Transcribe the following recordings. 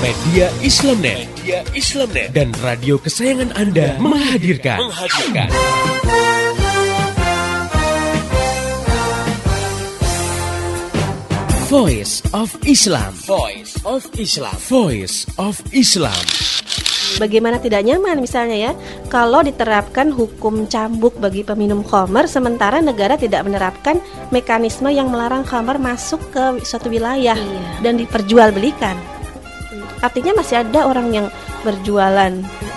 Media Islamnet. Dan radio kesayangan Anda menghadirkan. Voice of Islam. Bagaimana tidak nyaman misalnya ya, kalau diterapkan hukum cambuk bagi peminum khamar, sementara negara tidak menerapkan mekanisme yang melarang khamar masuk ke suatu wilayah dan diperjualbelikan. Artinya masih ada orang yang berjualan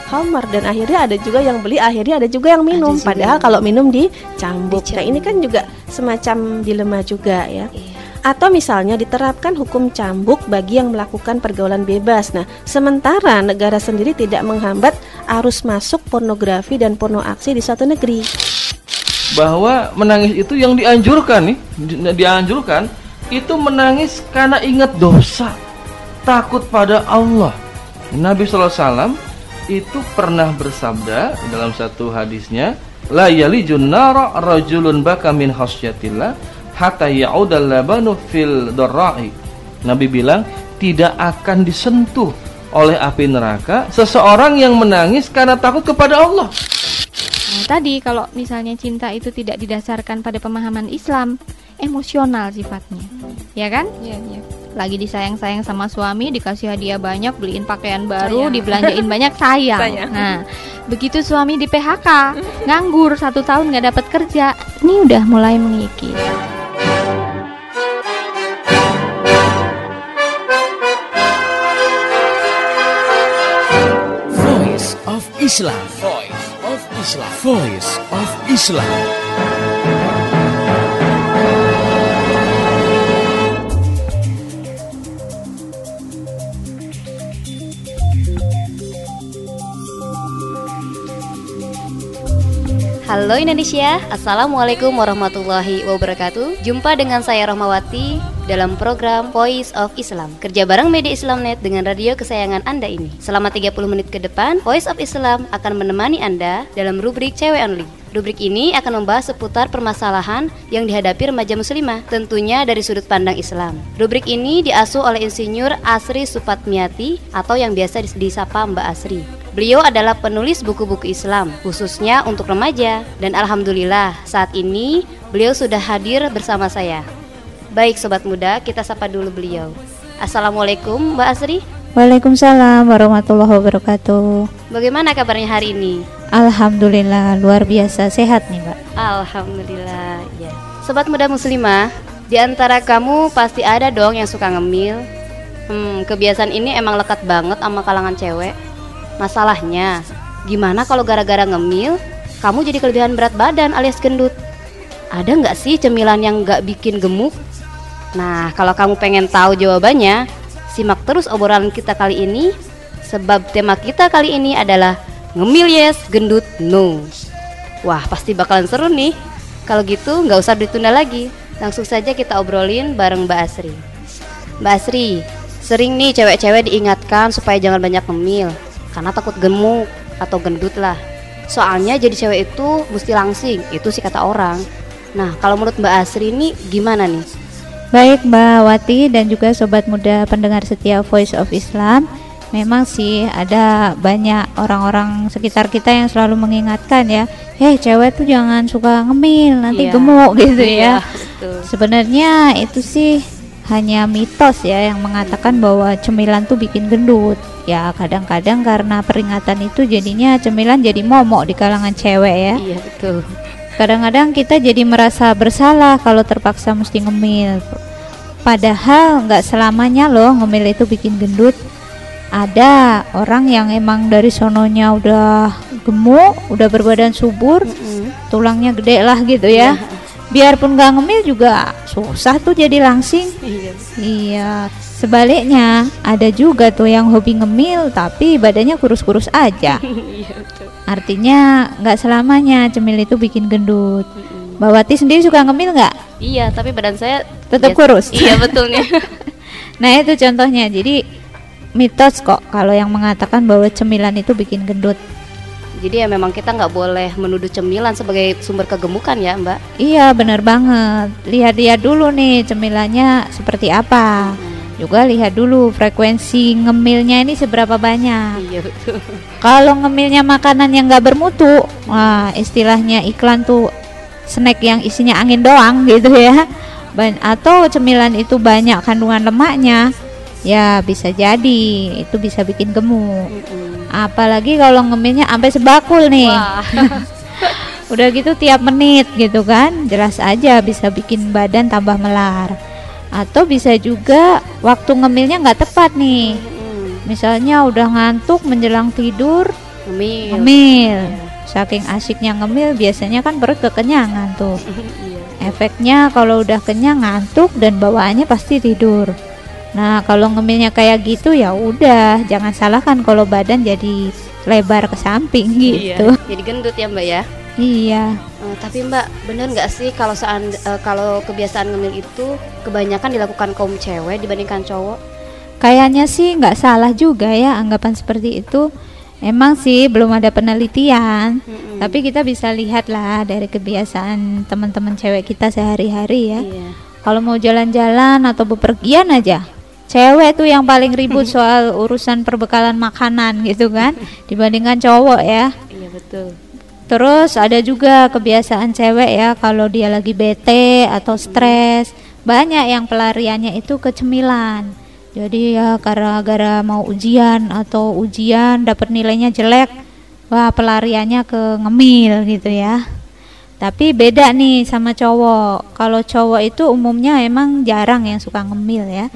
khamar dan akhirnya ada juga yang beli, akhirnya ada juga yang minum. Padahal kalau minum dicambuk. Nah ini kan juga semacam dilema juga ya. Atau misalnya diterapkan hukum cambuk bagi yang melakukan pergaulan bebas. Nah, sementara negara sendiri tidak menghambat arus masuk pornografi dan porno aksi di suatu negeri. Bahwa menangis itu yang dianjurkan itu menangis karena ingat dosa, takut pada Allah. Nabi SAW itu pernah bersabda dalam satu hadisnya, la yalijun nara rajulun baka min khasyatillah hatta ya'udal labanu fil darra'i. Nabi bilang tidak akan disentuh oleh api neraka seseorang yang menangis karena takut kepada Allah. Nah, tadi kalau misalnya cinta itu tidak didasarkan pada pemahaman Islam, emosional sifatnya, ya kan? Iya. Lagi disayang-sayang sama suami, dikasih hadiah banyak, beliin pakaian baru, dibelanjain banyak, sayang. Nah, begitu suami di PHK, nganggur 1 tahun nggak dapat kerja, ini udah mulai mengikis. Voice of Islam. Halo Indonesia, Assalamualaikum warahmatullahi wabarakatuh. Jumpa dengan saya Rahmawati dalam program Voice of Islam, kerja bareng Media Islamnet dengan radio kesayangan Anda ini. Selama 30 menit ke depan, Voice of Islam akan menemani Anda dalam rubrik Cewek Only. Rubrik ini akan membahas seputar permasalahan yang dihadapi remaja muslimah, tentunya dari sudut pandang Islam. Rubrik ini diasuh oleh Insinyur Asri Supatmiati atau yang biasa disapa Mbak Asri. Beliau adalah penulis buku-buku Islam, khususnya untuk remaja. Dan alhamdulillah saat ini beliau sudah hadir bersama saya. Baik sobat muda, kita sapa dulu beliau. Assalamualaikum Mbak Asri. Waalaikumsalam warahmatullahi wabarakatuh. Bagaimana kabarnya hari ini? Alhamdulillah, luar biasa sehat nih Mbak. Alhamdulillah ya. Sobat muda muslimah, di antara kamu pasti ada dong yang suka ngemil. Kebiasaan ini emang lekat banget sama kalangan cewek. Masalahnya, gimana kalau gara-gara ngemil, kamu jadi kelebihan berat badan alias gendut? Ada nggak sih cemilan yang nggak bikin gemuk? Nah, kalau kamu pengen tahu jawabannya, simak terus obrolan kita kali ini. Sebab tema kita kali ini adalah ngemil yes, gendut no. Wah, pasti bakalan seru nih. Kalau gitu nggak usah ditunda lagi, langsung saja kita obrolin bareng Mbak Asri. Mbak Asri, sering nih cewek-cewek diingatkan supaya jangan banyak ngemil karena takut gemuk atau gendut lah. Soalnya jadi cewek itu mesti langsing, itu sih kata orang. Nah, kalau menurut Mbak Asri ini gimana nih? Baik Mbak Wati dan juga sobat muda pendengar setia Voice of Islam, memang sih ada banyak orang-orang sekitar kita yang selalu mengingatkan ya, cewek tuh jangan suka ngemil, nanti gemuk gitu ya. Sebenarnya itu sih hanya mitos ya yang mengatakan bahwa cemilan tuh bikin gendut. Ya kadang-kadang karena peringatan itu jadinya cemilan jadi momok di kalangan cewek ya. Iya betul. Kadang-kadang kita jadi merasa bersalah kalau terpaksa mesti ngemil. Padahal nggak selamanya loh ngemil itu bikin gendut. Ada orang yang emang dari sononya udah gemuk, udah berbadan subur, tulangnya gede lah gitu ya. Biarpun nggak ngemil juga susah tuh jadi langsing. Iya. Sebaliknya ada juga tuh yang hobi ngemil tapi badannya kurus-kurus aja. Artinya nggak selamanya cemil itu bikin gendut. Mbak Wati sendiri suka ngemil nggak? Iya, tapi badan saya tetap kurus. Iya betul nih. Nah itu contohnya. Jadi mitos kok kalau yang mengatakan bahwa cemilan itu bikin gendut. Jadi ya memang kita nggak boleh menuduh cemilan sebagai sumber kegemukan ya Mbak. Iya benar banget. Lihat-lihat dulu nih cemilannya seperti apa. juga lihat dulu frekuensi ngemilnya ini seberapa banyak. Iya betul. Kalau ngemilnya makanan yang nggak bermutu, istilahnya iklan tuh snack yang isinya angin doang gitu ya, atau cemilan itu banyak kandungan lemaknya, ya bisa jadi itu bisa bikin gemuk. Apalagi kalau ngemilnya sampai sebakul nih. Udah gitu tiap menit gitu kan, jelas aja bisa bikin badan tambah melar. Atau bisa juga waktu ngemilnya nggak tepat nih. Misalnya udah ngantuk menjelang tidur ngemil. Saking asiknya ngemil biasanya kan perut kekenyangan tuh. Efeknya kalau udah kenyang ngantuk dan bawaannya pasti tidur. Nah, kalau ngemilnya kayak gitu ya udah, jangan salahkan kalau badan jadi lebar ke samping gitu. Jadi gendut ya Mbak ya. Iya. Tapi Mbak, bener nggak sih kalau kalau kebiasaan ngemil itu kebanyakan dilakukan kaum cewek dibandingkan cowok? Kayaknya sih nggak salah juga ya anggapan seperti itu. Emang sih belum ada penelitian, tapi kita bisa lihat lah dari kebiasaan teman-teman cewek kita sehari-hari ya. Kalau mau jalan-jalan atau bepergian aja, cewek tuh yang paling ribut soal urusan perbekalan makanan gitu kan, dibandingkan cowok ya. Iya betul. Terus ada juga kebiasaan cewek ya, kalau dia lagi bete atau stres, banyak yang pelariannya itu ke cemilan. Jadi ya gara-gara mau ujian atau ujian dapat nilainya jelek, wah pelariannya ke ngemil gitu ya. Tapi beda nih sama cowok. Kalau cowok itu umumnya emang jarang yang suka ngemil ya.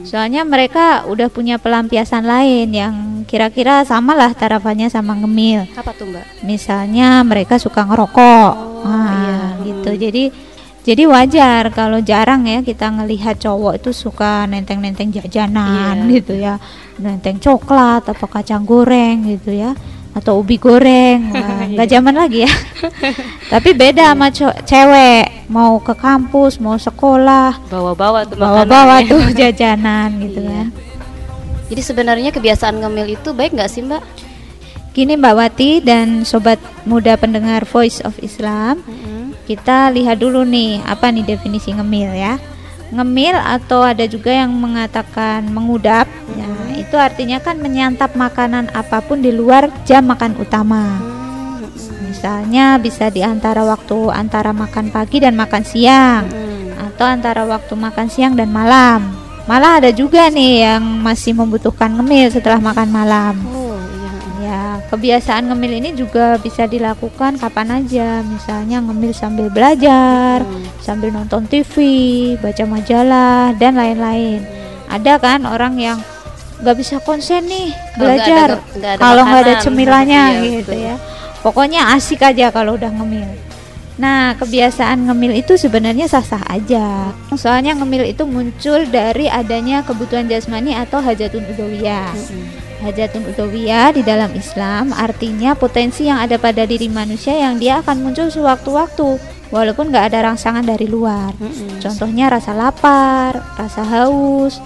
Soalnya mereka udah punya pelampiasan lain yang kira-kira samalah tarafannya sama ngemil. Apa tuh Mbak? Misalnya mereka suka ngerokok. Gitu. Jadi wajar kalau jarang ya kita ngelihat cowok itu suka nenteng-nenteng jajanan gitu ya, nenteng coklat atau kacang goreng gitu ya, atau ubi goreng. Nggak zaman lagi ya. Tapi beda sama cewek, mau ke kampus, mau sekolah, bawa-bawa tuh jajanan gitu kan. Jadi sebenarnya kebiasaan ngemil itu baik nggak sih Mbak? Gini Mbak Wati dan sobat muda pendengar Voice of Islam, kita lihat dulu nih apa nih definisi ngemil ya. Ngemil atau ada juga yang mengatakan mengudap, ya, itu artinya kan menyantap makanan apapun di luar jam makan utama. Misalnya bisa di antara waktu antara makan pagi dan makan siang, atau antara waktu makan siang dan malam. Malah ada juga nih yang masih membutuhkan ngemil setelah makan malam. Ya, kebiasaan ngemil ini juga bisa dilakukan kapan aja. Misalnya ngemil sambil belajar, sambil nonton TV, baca majalah, dan lain-lain. Ada kan orang yang nggak bisa konsen nih belajar kalau nggak ada cemilannya gitu ya. Pokoknya asik aja kalau udah ngemil. Nah, kebiasaan ngemil itu sebenarnya sah-sah aja. Soalnya ngemil itu muncul dari adanya kebutuhan jasmani atau hajatun udhawiyah. Hajatun udhawiyah di dalam Islam artinya potensi yang ada pada diri manusia yang dia akan muncul sewaktu-waktu walaupun gak ada rangsangan dari luar. Contohnya rasa lapar, rasa haus,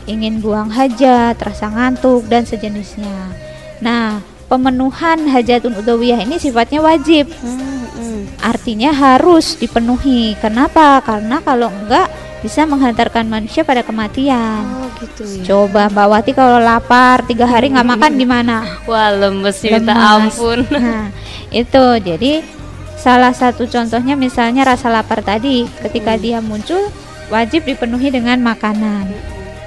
ingin buang hajat, rasa ngantuk dan sejenisnya. Nah, pemenuhan hajatun udhawiyah ini sifatnya wajib. Artinya harus dipenuhi. Kenapa? Karena kalau enggak bisa menghantarkan manusia pada kematian. Gitu ya. Coba Mbak Wati kalau lapar 3 hari nggak makan gimana? Wah, lemes minta ampun. Nah, itu jadi salah satu contohnya misalnya rasa lapar tadi, ketika dia muncul wajib dipenuhi dengan makanan.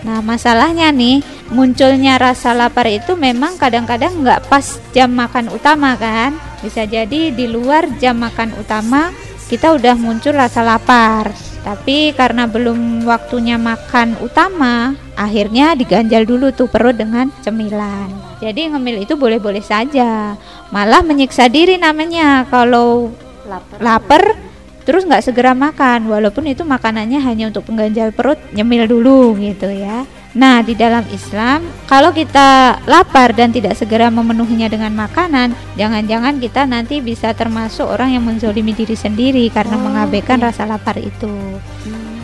Nah, masalahnya nih, munculnya rasa lapar itu memang kadang-kadang nggak pas jam makan utama kan? Bisa jadi di luar jam makan utama kita udah muncul rasa lapar. Tapi karena belum waktunya makan utama, akhirnya diganjal dulu tuh perut dengan cemilan. Jadi ngemil itu boleh-boleh saja. Malah menyiksa diri namanya kalau lapar terus nggak segera makan, walaupun itu makanannya hanya untuk pengganjal perut, nyemil dulu gitu ya. Nah, di dalam Islam kalau kita lapar dan tidak segera memenuhinya dengan makanan, jangan-jangan kita nanti bisa termasuk orang yang menzolimi diri sendiri karena mengabaikan rasa lapar itu.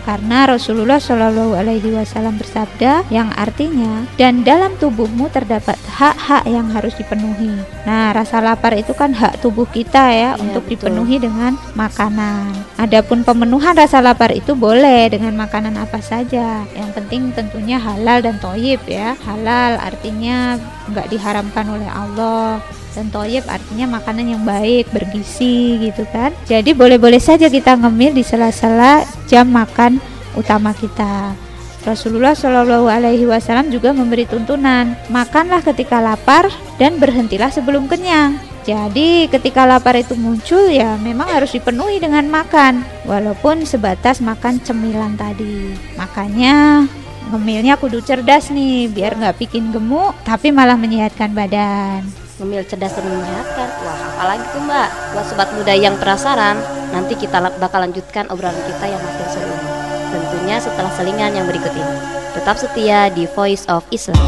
Karena Rasulullah Shallallahu Alaihi Wasallam bersabda yang artinya, dan dalam tubuhmu terdapat hak-hak yang harus dipenuhi. Nah, rasa lapar itu kan hak tubuh kita ya, untuk betul. dipenuhi dengan makanan. Adapun pemenuhan rasa lapar itu boleh dengan makanan apa saja. Yang penting tentunya halal dan thayyib ya. Halal artinya nggak diharamkan oleh Allah, dan thayyib artinya makanan yang baik, bergizi gitu kan. Jadi boleh-boleh saja kita ngemil di sela-sela jam makan utama kita. Rasulullah Shallallahu Alaihi Wasallam juga memberi tuntunan, makanlah ketika lapar dan berhentilah sebelum kenyang. Jadi ketika lapar itu muncul ya memang harus dipenuhi dengan makan, walaupun sebatas makan cemilan tadi. Makanya ngemilnya kudu cerdas nih, biar nggak bikin gemuk tapi malah menyehatkan badan. Ngemil cerdas dan menyehatkan. Wah, apalagi tuh Mbak, buat sobat muda yang penasaran, nanti kita bakal lanjutkan obrolan kita yang makin seru. Tentunya setelah selingan yang berikut ini. Tetap setia di Voice of Islam.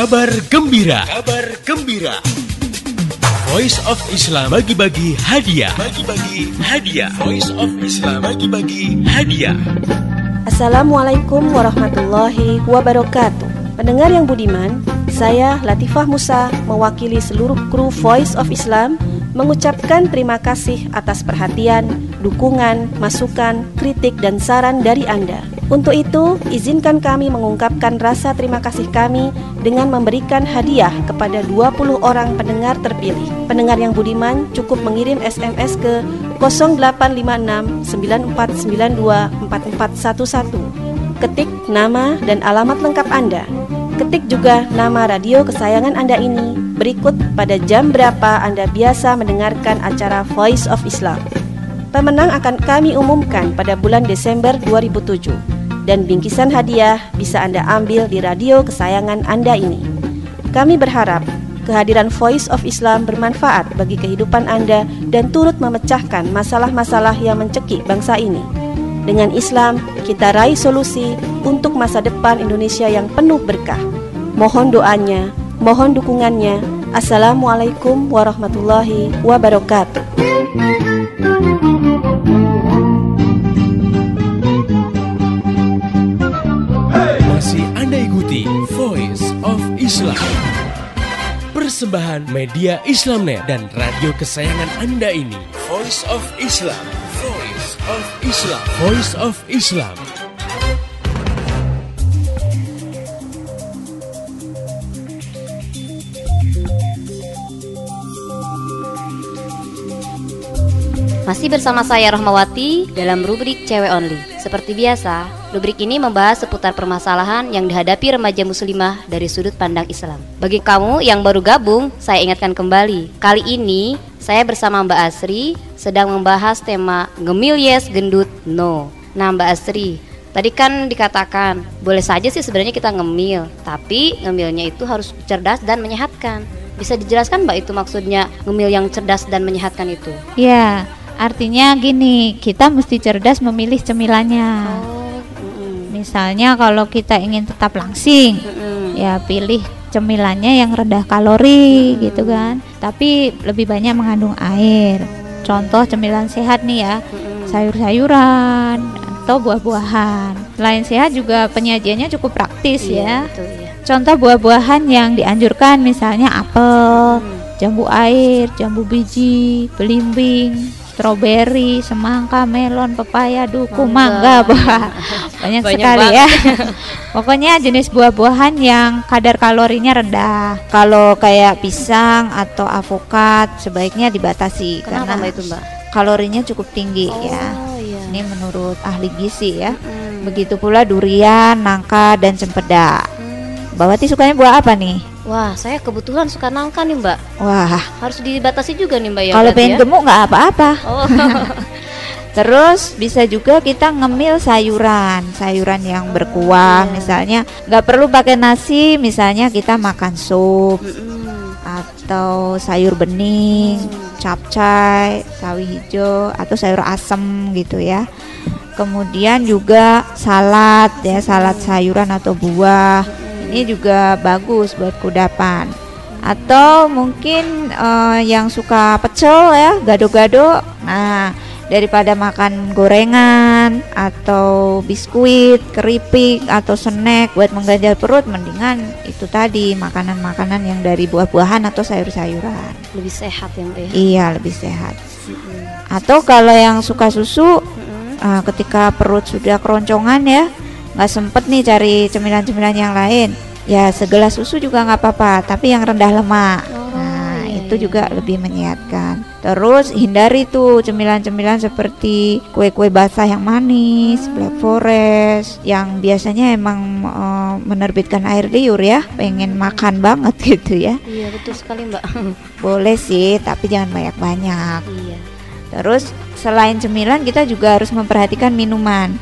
Kabar gembira. Kabar gembira. Voice of Islam bagi-bagi hadiah. Bagi-bagi hadiah. Voice of Islam bagi-bagi hadiah. Assalamualaikum warahmatullahi wabarakatuh. Pendengar yang budiman, saya Latifah Musa mewakili seluruh kru Voice of Islam mengucapkan terima kasih atas perhatian, dukungan, masukan, kritik, dan saran dari Anda. Untuk itu, izinkan kami mengungkapkan rasa terima kasih kami dengan memberikan hadiah kepada 20 orang pendengar terpilih. Pendengar yang budiman cukup mengirim SMS ke 0856 9492 4411. Ketik nama dan alamat lengkap Anda. Ketik juga nama radio kesayangan Anda ini, berikut pada jam berapa Anda biasa mendengarkan acara Voice of Islam. Pemenang akan kami umumkan pada bulan Desember 2007. Dan bingkisan hadiah bisa Anda ambil di radio kesayangan Anda ini. Kami berharap kehadiran Voice of Islam bermanfaat bagi kehidupan Anda dan turut memecahkan masalah-masalah yang mencekik bangsa ini. Dengan Islam, kita raih solusi untuk masa depan Indonesia yang penuh berkah. Mohon doanya, mohon dukungannya. Assalamualaikum warahmatullahi wabarakatuh. Masih Anda ikuti Voice of Islam, persembahan media Islamnet dan radio kesayangan Anda ini. Voice of Islam, Voice of Islam, Voice of Islam. Masih bersama saya Rahmawati dalam rubrik Cewek Only. Seperti biasa, rubrik ini membahas seputar permasalahan yang dihadapi remaja muslimah dari sudut pandang Islam. Bagi kamu yang baru gabung, saya ingatkan kembali. Kali ini, saya bersama Mbak Asri sedang membahas tema ngemil yes, gendut no. Nah Mbak Asri, tadi kan dikatakan, boleh saja sih sebenarnya kita ngemil, tapi ngemilnya itu harus cerdas dan menyehatkan. Bisa dijelaskan Mbak itu maksudnya ngemil yang cerdas dan menyehatkan itu? Ya, artinya gini, kita mesti cerdas memilih cemilannya. Misalnya kalau kita ingin tetap langsing, ya pilih cemilannya yang rendah kalori gitu kan, tapi lebih banyak mengandung air. Contoh cemilan sehat nih ya, sayur-sayuran atau buah-buahan. Selain sehat juga penyajiannya cukup praktis ya. Betul, ya. Contoh buah-buahan yang dianjurkan misalnya apel, jambu air, jambu biji, belimbing, stroberi, semangka, melon, pepaya, duku, mangga, banyak sekali ya. Pokoknya jenis buah-buahan yang kadar kalorinya rendah. Kalau kayak pisang atau avokat sebaiknya dibatasi. Kenapa karena Mbak itu Mbak? kalorinya cukup tinggi ya. Iya. Ini menurut ahli gizi ya. Begitu pula durian, nangka, dan cempedak. Mbak Wati sukanya buah apa nih? Wah, saya kebetulan suka nangka nih Mbak. Wah, Harus dibatasi juga nih Mbak ya. kalau berarti pengen ya? gemuk nggak apa-apa. Oh. Terus bisa juga kita ngemil sayuran yang berkuah. Misalnya nggak perlu pakai nasi, misalnya kita makan sup atau sayur bening, capcay, sawi hijau atau sayur asem gitu ya. Kemudian juga salad ya, salad sayuran atau buah. Ini juga bagus buat kudapan. Atau mungkin yang suka pecel ya, gado-gado. Nah, daripada makan gorengan atau biskuit, keripik atau snack buat mengganjal perut, mendingan itu tadi makanan-makanan yang dari buah-buahan atau sayur-sayuran. Lebih sehat ya Mbak ya? Iya, lebih sehat. Atau kalau yang suka susu, ketika perut sudah keroncongan ya, nggak sempet nih cari cemilan-cemilan yang lain, ya segelas susu juga nggak apa-apa, tapi yang rendah lemak. Itu juga lebih menyehatkan. Terus hindari tuh cemilan-cemilan seperti kue-kue basah yang manis, Black Forest, yang biasanya emang menerbitkan air liur ya, pengen makan banget gitu ya. Iya betul sekali Mbak. Boleh sih, tapi jangan banyak-banyak. Iya. Terus selain cemilan kita juga harus memperhatikan minuman.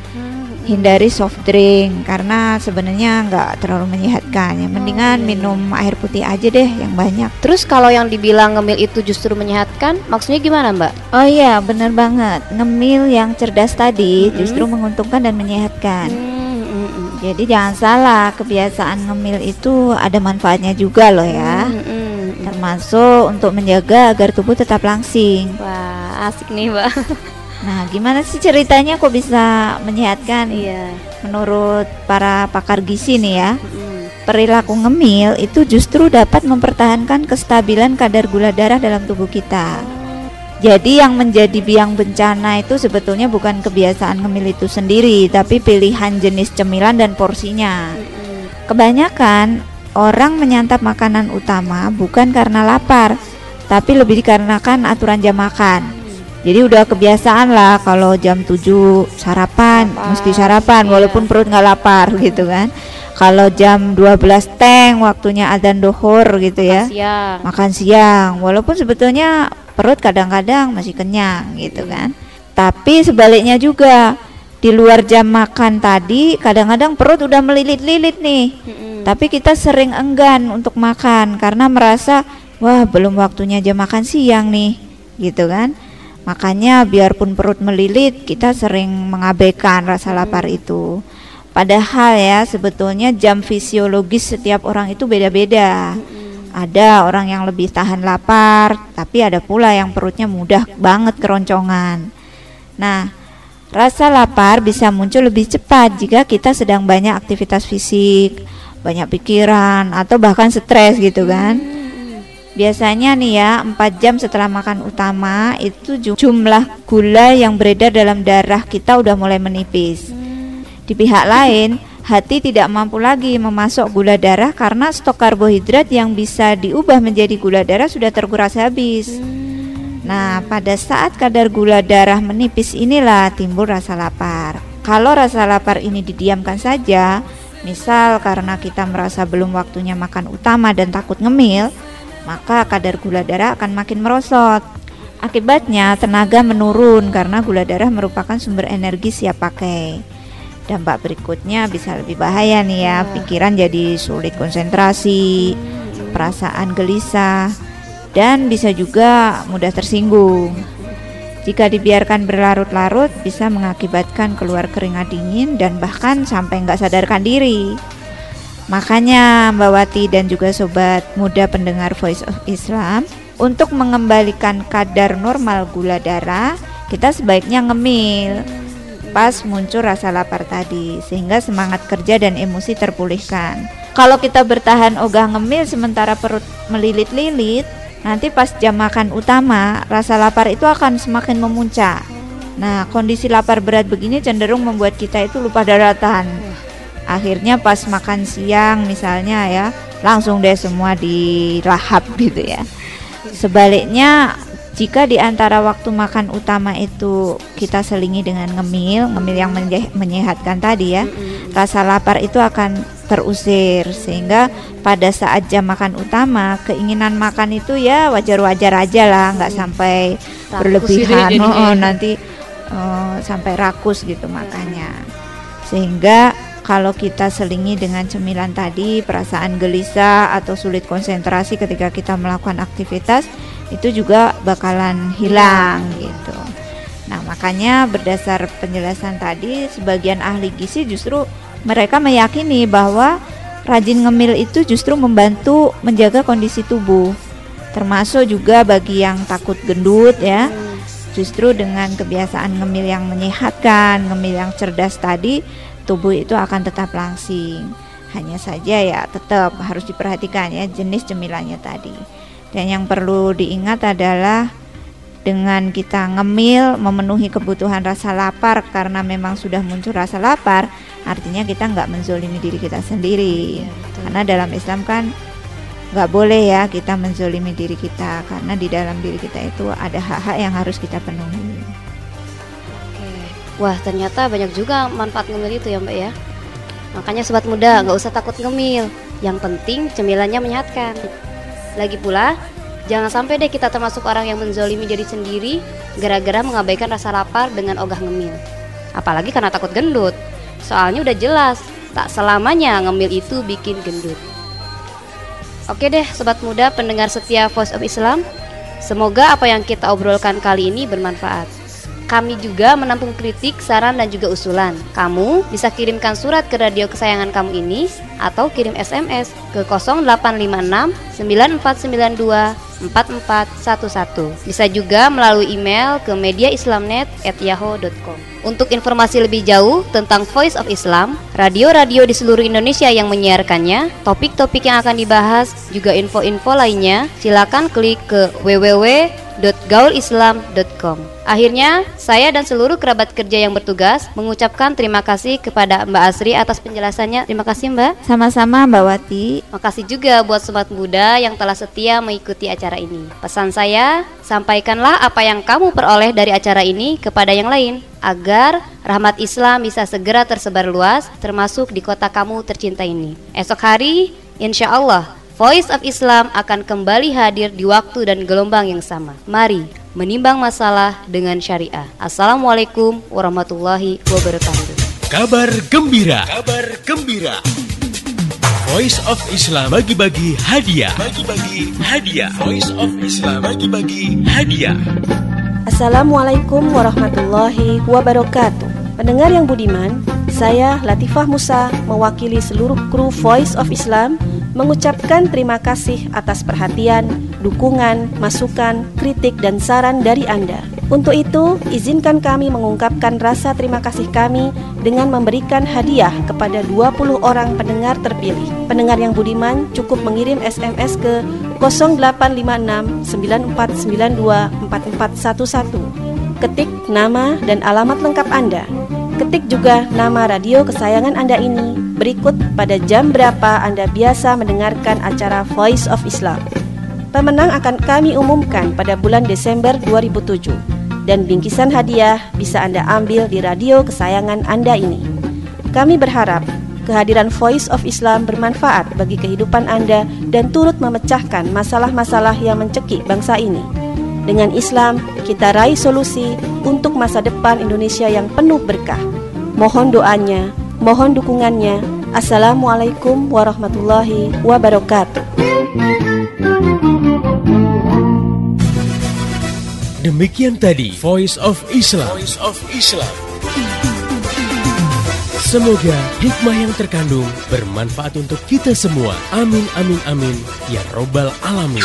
Hindari soft drink karena sebenarnya nggak terlalu menyehatkan. Yang mendingan minum air putih aja deh yang banyak. Terus kalau yang dibilang ngemil itu justru menyehatkan, maksudnya gimana Mbak? Oh iya, bener banget. Ngemil yang cerdas tadi justru menguntungkan dan menyehatkan. Jadi jangan salah, kebiasaan ngemil itu ada manfaatnya juga loh ya. Termasuk untuk menjaga agar tubuh tetap langsing. Wah, asik nih Mbak. Nah, gimana sih ceritanya kok bisa menyehatkan? Iya. Menurut para pakar gizi nih ya, perilaku ngemil itu justru dapat mempertahankan kestabilan kadar gula darah dalam tubuh kita. Jadi yang menjadi biang bencana itu sebetulnya bukan kebiasaan ngemil itu sendiri, tapi pilihan jenis cemilan dan porsinya. Kebanyakan orang menyantap makanan utama bukan karena lapar, tapi lebih dikarenakan aturan jam makan. Jadi udah kebiasaan lah kalau jam 7 sarapan, mesti sarapan walaupun perut nggak lapar gitu kan. Kalau jam 12 teng waktunya adzan dohor gitu ya, makan siang walaupun sebetulnya perut kadang-kadang masih kenyang gitu kan. Tapi sebaliknya juga, di luar jam makan tadi kadang-kadang perut udah melilit-lilit nih. Tapi kita sering enggan untuk makan karena merasa wah belum waktunya jam makan siang nih, gitu kan. Makanya biarpun perut melilit kita sering mengabaikan rasa lapar itu. Padahal ya sebetulnya jam fisiologis setiap orang itu beda-beda. Ada orang yang lebih tahan lapar, tapi ada pula yang perutnya mudah banget keroncongan. Nah, rasa lapar bisa muncul lebih cepat jika kita sedang banyak aktivitas fisik, banyak pikiran, atau bahkan stres gitu kan. Biasanya nih ya 4 jam setelah makan utama itu jumlah gula yang beredar dalam darah kita udah mulai menipis. Di pihak lain, hati tidak mampu lagi memasok gula darah karena stok karbohidrat yang bisa diubah menjadi gula darah sudah terkuras habis. Nah, pada saat kadar gula darah menipis inilah timbul rasa lapar. Kalau rasa lapar ini didiamkan saja, misal karena kita merasa belum waktunya makan utama dan takut ngemil, maka kadar gula darah akan makin merosot. Akibatnya tenaga menurun karena gula darah merupakan sumber energi siap pakai. Dampak berikutnya bisa lebih bahaya nih ya, pikiran jadi sulit konsentrasi, perasaan gelisah, dan bisa juga mudah tersinggung. Jika dibiarkan berlarut-larut bisa mengakibatkan keluar keringat dingin dan bahkan sampai nggak sadarkan diri. Makanya Mbak Wati dan juga sobat muda pendengar Voice of Islam, untuk mengembalikan kadar normal gula darah, kita sebaiknya ngemil pas muncul rasa lapar tadi, sehingga semangat kerja dan emosi terpulihkan. Kalau kita bertahan ogah ngemil sementara perut melilit-lilit, nanti pas jam makan utama, rasa lapar itu akan semakin memuncak. Nah, kondisi lapar berat begini cenderung membuat kita itu lupa daratan. Akhirnya pas makan siang misalnya ya, langsung deh semua dilahap gitu ya. Sebaliknya, jika di antara waktu makan utama itu kita selingi dengan ngemil yang menyehatkan tadi ya, rasa lapar itu akan terusir, sehingga pada saat jam makan utama keinginan makan itu ya wajar-wajar aja lah, nggak sampai berlebihan, nanti sampai rakus gitu makannya. Sehingga kalau kita selingi dengan cemilan tadi, perasaan gelisah atau sulit konsentrasi ketika kita melakukan aktivitas itu juga bakalan hilang gitu. Nah, makanya berdasar penjelasan tadi, sebagian ahli gizi justru mereka meyakini bahwa rajin ngemil itu justru membantu menjaga kondisi tubuh, termasuk juga bagi yang takut gendut ya. Justru dengan kebiasaan ngemil yang menyehatkan, ngemil yang cerdas tadi, tubuh itu akan tetap langsing. Hanya saja ya tetap harus diperhatikan ya jenis cemilannya tadi. Dan yang perlu diingat adalah dengan kita ngemil memenuhi kebutuhan rasa lapar karena memang sudah muncul rasa lapar, artinya kita nggak menzolimi diri kita sendiri. Karena dalam Islam kan nggak boleh ya kita menzolimi diri kita, karena di dalam diri kita itu ada hak-hak yang harus kita penuhi. Wah, ternyata banyak juga manfaat ngemil itu ya Mbak ya. Makanya sobat muda nggak usah takut ngemil, yang penting cemilannya menyehatkan. Lagi pula, jangan sampai deh kita termasuk orang yang menzolimi diri sendiri gara-gara mengabaikan rasa lapar dengan ogah ngemil. Apalagi karena takut gendut. Soalnya udah jelas, tak selamanya ngemil itu bikin gendut. Oke deh sobat muda pendengar setia Voice of Islam, semoga apa yang kita obrolkan kali ini bermanfaat. Kami juga menampung kritik, saran dan juga usulan. Kamu bisa kirimkan surat ke radio kesayangan kamu ini atau kirim SMS ke 0856 9492 4411. Bisa juga melalui email ke mediaislamnet@yahoo.com. Untuk informasi lebih jauh tentang Voice of Islam, radio-radio di seluruh Indonesia yang menyiarkannya, topik-topik yang akan dibahas, juga info-info lainnya, silakan klik ke www.gaulislam.com. Akhirnya, saya dan seluruh kerabat kerja yang bertugas mengucapkan terima kasih kepada Mbak Asri atas penjelasannya. Terima kasih Mbak. Sama-sama Mbak Wati. Makasih juga buat sobat muda yang telah setia mengikuti acara ini. Pesan saya, sampaikanlah apa yang kamu peroleh dari acara ini kepada yang lain, agar rahmat Islam bisa segera tersebar luas, termasuk di kota kamu tercinta ini. Esok hari, insya Allah, Voice of Islam akan kembali hadir di waktu dan gelombang yang sama. Mari menimbang masalah dengan syariah. Assalamualaikum warahmatullahi wabarakatuh. Kabar gembira. Kabar gembira. Voice of Islam bagi-bagi hadiah. Bagi-bagi hadiah. Voice of Islam bagi-bagi hadiah. Assalamualaikum warahmatullahi wabarakatuh. Pendengar yang budiman, saya Latifah Musa mewakili seluruh kru Voice of Islam mengucapkan terima kasih atas perhatian, dukungan, masukan, kritik, dan saran dari Anda. Untuk itu, izinkan kami mengungkapkan rasa terima kasih kami dengan memberikan hadiah kepada 20 orang pendengar terpilih. Pendengar yang budiman cukup mengirim SMS ke 0856 9492 4411. Ketik nama dan alamat lengkap Anda. Ketik juga nama radio kesayangan Anda ini, berikut pada jam berapa Anda biasa mendengarkan acara Voice of Islam. Pemenang akan kami umumkan pada bulan Desember 2007, dan bingkisan hadiah bisa Anda ambil di radio kesayangan Anda ini. Kami berharap kehadiran Voice of Islam bermanfaat bagi kehidupan Anda dan turut memecahkan masalah-masalah yang mencekik bangsa ini. Dengan Islam, kita raih solusi untuk masa depan Indonesia yang penuh berkah. Mohon doanya, mohon dukungannya. Assalamualaikum warahmatullahi wabarakatuh. Demikian tadi Voice of Islam. Voice of Islam. Semoga hikmah yang terkandung bermanfaat untuk kita semua. Amin, amin, amin. Ya Robbal Alamin.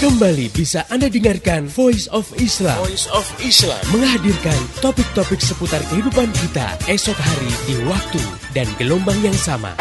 Kembali bisa Anda dengarkan Voice of Islam. Voice of Islam menghadirkan topik-topik seputar kehidupan kita esok hari di waktu dan gelombang yang sama.